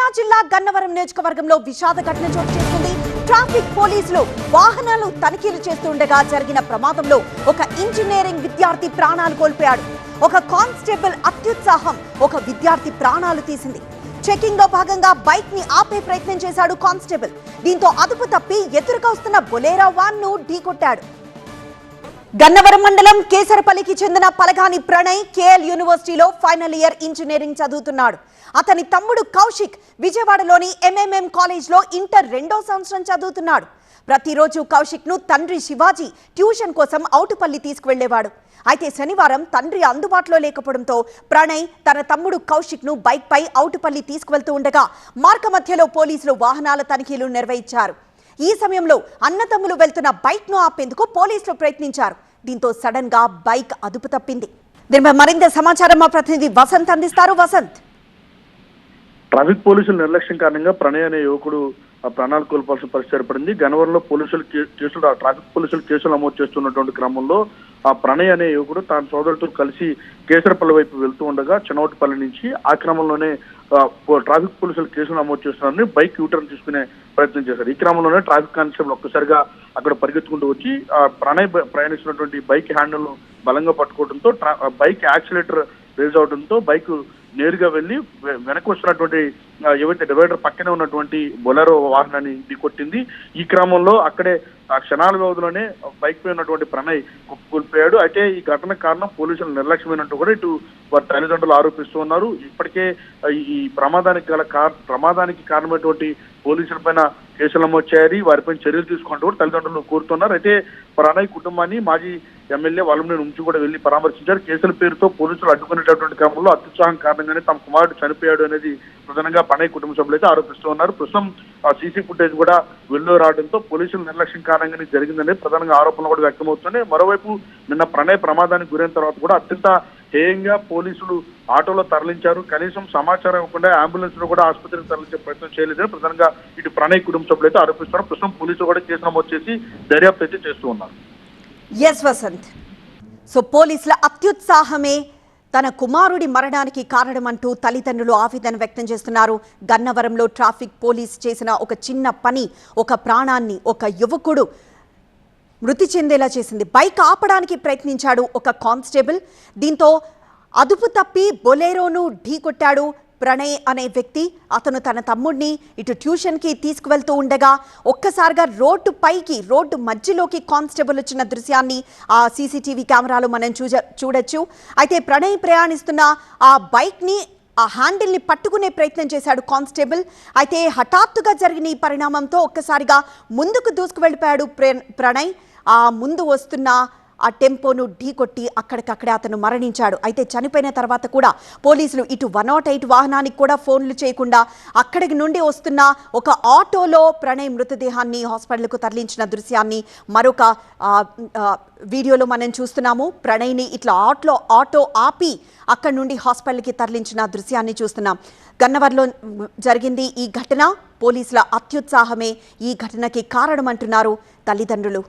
కృష్ణా జిల్లా గన్నవరం నియోజకవర్గంలో విషాద ఘటన చోటు చేసుకుంది. ట్రాఫిక్ పోలీసులు వాహనాలు తనిఖీలు చేస్తుండగా జరిగిన ప్రమాదంలో ఒక ఇంజనీరింగ్ విద్యార్థి ప్రాణాలు కోల్పోయాడు. ఒక కానిస్టేబుల్ అత్యుత్సాహం ఒక విద్యార్థి ప్రాణాలు తీసింది. చెకింగ్ లో భాగంగా బైక్ ని ఆపే ప్రయత్నం చేశాడు కానిస్టేబుల్. దీంతో అదుపు తప్పి ఎదురుగా వస్తున్న బొలేరో వాన్ ను ఢీకొట్టాడు. గన్నవరం మండలం కేసరపల్లికి చెందిన పలగాని ప్రణయ్ కేఎల్ యూనివర్సిటీలో ఫైనల్ ఇయర్ ఇంజనీరింగ్ చదువుతున్నాడు. అతని తమ్ముడు కౌశిక్ విజయవాడలోని ఎంఎంఎం కాలేజ్లో ఇంటర్ 2వ సంవత్సరం చదువుతున్నాడు. ప్రతిరోజు కౌశిక్ ను తండ్రి శివాజీ ట్యూషన్ కోసం ఔటుపల్లి తీసుకువెళ్లేవాడు. అయితే శనివారం తండ్రి అందుబాటులో లేకపోవడంతో ప్రణయ్ తన తమ్ముడు కౌశిక్ ను బైక్ పై ఔటుపల్లి తీసుకువెళ్తూ ఉండగా మార్గ మధ్యలో పోలీసులు వాహనాల తనిఖీలు నిర్వహించారు. ఈ సమయంలో అన్నతమ్ములు వెళ్తున్న బైక్ ను ఆపేందుకు పోలీసులు ప్రయత్నించారు. దీంతో సడన్ గా బైక్ అదుపు తప్పింది. దీనిపై మరింత సమాచారం మా ప్రతినిధి వసంత్ అందిస్తారు. వసంత్, ట్రాఫిక్ పోలీసుల నిర్లక్ష్యం కారణంగా ప్రణయ్ అనే యువకుడు ప్రాణాలు కోల్పోవాల్సిన పరిస్థితి ఏర్పడింది. గన్నవరంలో ట్రాఫిక్ పోలీసులు కేసులు నమోదు చేస్తున్నటువంటి క్రమంలో ఆ ప్రణయ్ అనే యువకుడు తన సోదరులతో కలిసి కేసరపల్లి వైపు వెళ్తూ ఉండగా చిన్నోటిపల్లి నుంచి ఆ క్రమంలోనే ట్రాఫిక్ పోలీసులు కేసులు నమోదు చేస్తున్నారని బైక్ యూటర్న్ తీసుకునే ప్రయత్నం చేశారు. ఈ క్రమంలోనే ట్రాఫిక్ కానిస్టేబుల్ ఒక్కసారిగా అక్కడ పరిగెత్తుకుంటూ వచ్చి ప్రణయ్ ప్రయాణిస్తున్నటువంటి బైక్ హ్యాండిల్ బలంగా పట్టుకోవడంతో బైక్ యాక్సిలేటర్ రేజ్ అవడంతో బైక్ నేరుగా వెళ్లి వెనక్కి వస్తున్నటువంటి ఏవైతే డివైడర్ పక్కనే ఉన్నటువంటి బొలెరో వాహనాన్ని ఢీకొట్టింది. ఈ క్రమంలో అక్కడే ఆ క్షణాల వ్యవధిలోనే బైక్ పై ఉన్నటువంటి ప్రణయ్ కోల్పోయాడు. అయితే ఈ ఘటన కారణం పోలీసుల నిర్లక్ష్యమైనట్టు కూడా ఇటు వారి తల్లిదండ్రులు ఆరోపిస్తూ ఉన్నారు. ఇప్పటికే ఈ ప్రమాదానికి కారణమైనటువంటి పోలీసుల పైన కేసులు నమోదు చేయాలి, వారిపై చర్యలు తీసుకుంటూ కూడా తల్లిదండ్రులు కోరుతున్నారు. అయితే ప్రణయ్ కుటుంబాన్ని మాజీ ఎమ్మెల్యే వాళ్ళని నుంచి కూడా వెళ్లి పరామర్శించారు. కేసుల పేరుతో పోలీసులు అడ్డుకునేటటువంటి క్రమంలో అత్యుత్సాహం కారణంగానే తమ కుమారుడు చనిపోయాడు అనేది ప్రధానంగా ప్రణయ్ కుటుంబ సభ్యులు అయితే ఆరోపిస్తూ ఉన్నారు. ప్రస్తుతం సీసీ ఫుటేజ్ కూడా వెళ్లి రావడంతో పోలీసుల నిర్లక్ష్యం కారణంగానే జరిగిందనేది ప్రధానంగా ఆరోపణలు కూడా వ్యక్తమవుతున్నాయి. మరోవైపు నిన్న ప్రణయ్ ప్రమాదానికి గురైన తర్వాత కూడా అత్యంత హేయంగా పోలీసులు ఆటోలో తరలించారు. కనీసం సమాచారం ఇవ్వకుండా అంబులెన్స్ లో కూడా ఆసుపత్రికి తరలించే ప్రయత్నం చేయలేదని ప్రధానంగా ఇటు ప్రణయ్ కుటుంబ సభ్యులు అయితే ఆరోపిస్తున్నారు. ప్రస్తుతం పోలీసులు కూడా కేసు నమోదు చేసి దర్యాప్తు అయితే చేస్తూ ఉన్నారు. ఎస్ వసంత్, సో పోలీసుల అత్యుత్సాహమే తన కుమారుడి మరణానికి కారణమంటూ తల్లిదండ్రులు ఆవేదన వ్యక్తం చేస్తున్నారు. గన్నవరంలో ట్రాఫిక్ పోలీస్ చేసిన ఒక చిన్న పని ఒక ప్రాణాన్ని, ఒక యువకుడు మృతి చెందేలా చేసింది. బైక్ ఆపడానికి ప్రయత్నించాడు ఒక కానిస్టేబుల్. దీంతో అదుపు తప్పి బొలేరోను ఢీకొట్టాడు ప్రణయ్ అనే వ్యక్తి. అతను తన తమ్ముడిని ఇటు ట్యూషన్కి తీసుకువెళ్తూ ఉండగా ఒక్కసారిగా రోడ్డు మధ్యలోకి కానిస్టేబుల్ వచ్చిన దృశ్యాన్ని ఆ సీసీటీవీ కెమెరాలో మనం చూడొచ్చు. అయితే ప్రణయ్ ప్రయాణిస్తున్న ఆ బైక్ని ఆ హ్యాండిల్ని పట్టుకునే ప్రయత్నం చేశాడు కానిస్టేబుల్. అయితే హఠాత్తుగా జరిగిన ఈ పరిణామంతో ఒక్కసారిగా ముందుకు దూసుకు వెళ్ళిపోయాడు ప్రణయ్. ఆ ముందు వస్తున్న ఆ టెంపోను ఢీకొట్టి అక్కడికక్కడే అతను మరణించాడు. అయితే చనిపోయిన తర్వాత కూడా పోలీసులు ఇటు 108 వాహనానికి కూడా ఫోన్లు చేయకుండా అక్కడికి నుండి వస్తున్న ఒక ఆటోలో ప్రణయ్ మృతదేహాన్ని హాస్పిటల్కు తరలించిన దృశ్యాన్ని మరొక వీడియోలో మనం చూస్తున్నాము. ప్రణయ్ని ఇట్లా ఆటో ఆపి అక్కడి నుండి హాస్పిటల్కి తరలించిన దృశ్యాన్ని చూస్తున్నాం. గన్నవరంలో జరిగింది ఈ ఘటన. పోలీసుల అత్యుత్సాహమే ఈ ఘటనకి కారణమంటున్నారు తల్లిదండ్రులు.